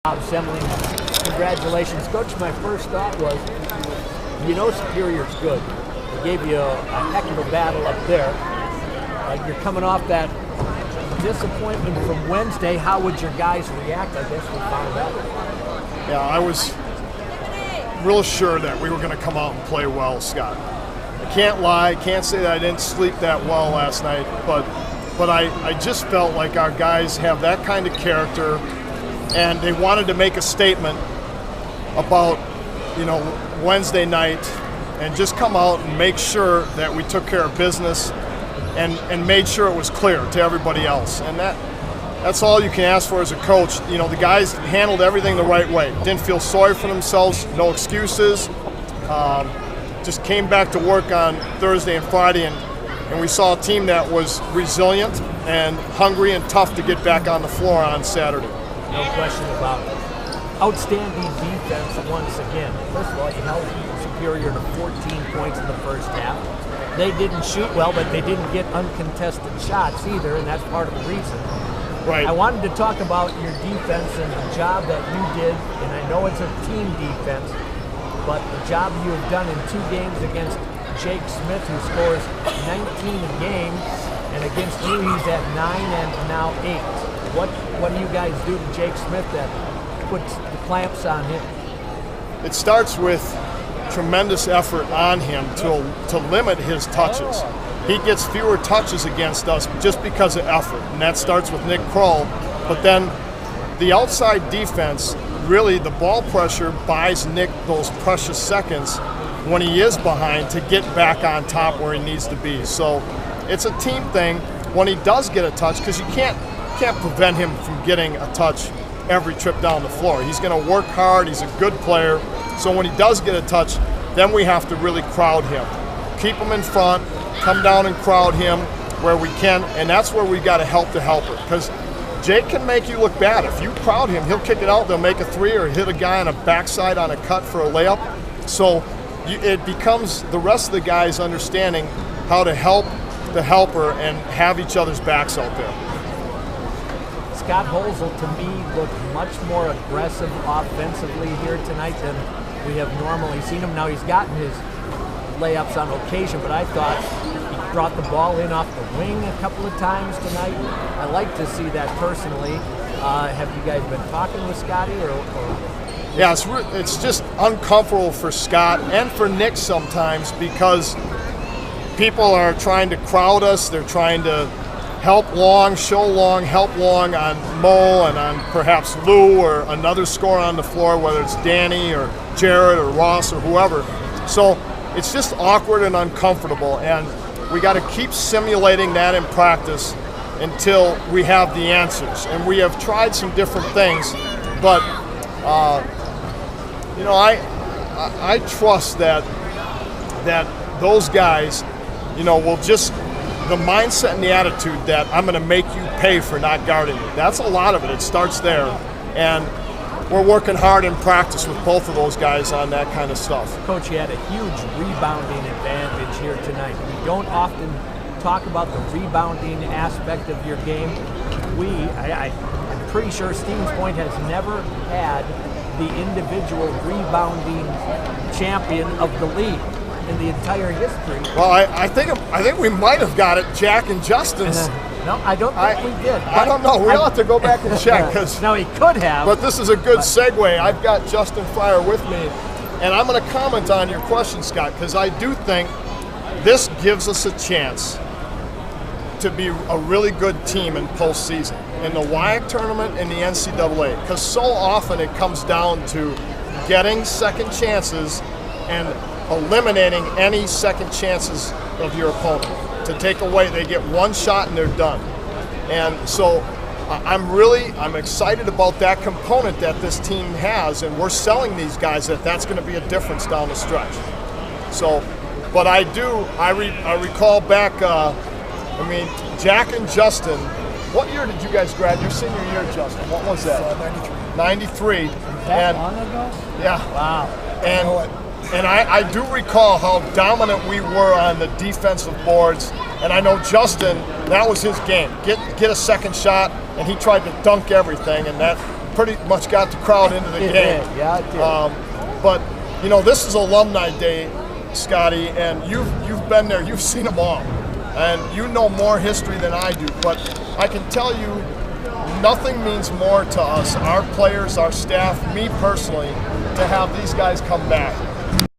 Semling, congratulations. Coach, my first thought was, Superior's good. They gave you a heck of a battle up there. You're coming off that disappointment from Wednesday. How would your guys react? I guess we found out. Yeah, I was real sure that we were going to come out and play well, Scott. I can't lie, can't say that I didn't sleep that well last night, but I just felt like our guys have that kind of character, and they wanted to make a statement about, Wednesday night and just come out and make sure that we took care of business and made sure it was clear to everybody else. And that's all you can ask for as a coach. The guys handled everything the right way. Didn't feel sorry for themselves, no excuses. Just came back to work on Thursday and Friday, and we saw a team that was resilient and hungry and tough to get back on the floor on Saturday. No question about it. Outstanding defense once again. First of all, you held Superior to 14 points in the first half. They didn't shoot well, but they didn't get uncontested shots either, and that's part of the reason. Right. I wanted to talk about your defense and the job that you did, and I know it's a team defense, but the job you have done in 2 games against Jake Smith, who scores 19 a game, and against you he's at 9 and now 8. What do you guys do to Jake Smith that puts the clamps on him? It starts with tremendous effort on him to limit his touches. He gets fewer touches against us just because of effort, and that starts with Nick Kroll. But then the outside defense, really the ball pressure buys Nick those precious seconds when he is behind to get back on top where he needs to be. So it's a team thing when he does get a touch, because you can't prevent him from getting a touch every trip down the floor. He's going to work hard. He's a good player. So when he does get a touch, then we have to really crowd him. Keep him in front, come down and crowd him where we can, and that's where we got to help the helper, because Jake can make you look bad. If you crowd him, he'll kick it out, they'll make a 3 or hit a guy on a backside on a cut for a layup. So it becomes the rest of the guys understanding how to help the helper and have each other's backs out there. Scott Holzel, to me, looked much more aggressive offensively here tonight than we have normally seen him. Now, he's gotten his layups on occasion, but I thought he brought the ball in off the wing a couple of times tonight. I like to see that personally. Have you guys been talking with Scotty? Yeah, it's just uncomfortable for Scott and for Nick sometimes, because people are trying to crowd us. They're trying to help long, help long on Mo and on perhaps Lou or another scorer on the floor, whether it's Danny or Jared or Ross or whoever. So it's just awkward and uncomfortable, and we got to keep simulating that in practice until we have the answers. And we have tried some different things, but I trust that those guys, will just, the mindset and the attitude that I'm going to make you pay for not guarding me. That's a lot of it. It starts there, and we're working hard in practice with both of those guys on that kind of stuff. Coach, you had a huge rebounding advantage here tonight. We don't often talk about the rebounding aspect of your game. I'm pretty sure Stevens Point has never had the individual rebounding champion of the league in the entire history. Well, I think we might have got it, Jack and Justin's. No, I don't think we did. I don't know. We'll have to go back and check. No, he could have. But this is a good segue. I've got Justin Fryer with me, and I'm going to comment on your question, Scott, because I do think this gives us a chance to be a really good team in postseason, in the WIAC tournament and the NCAA, because so often it comes down to getting second chances and eliminating any second chances of your opponent. To take away, they get one shot and they're done. And so I'm excited about that component that this team has, and we're selling these guys that's going to be a difference down the stretch. So, but I recall back, Jack and Justin, what year did you guys graduate? Your senior year, Justin, what was that? 93. That long ago? Yeah. Wow. And I do recall how dominant we were on the defensive boards, and I know Justin, that was his game. Get a second shot, and he tried to dunk everything, and pretty much got the crowd into the game. Yeah, it did. But you know, this is Alumni Day, Scotty, and you've been there. You've seen them all, and you know more history than I do. But I can tell you, nothing means more to us, our players, our staff, me personally, to have these guys come back.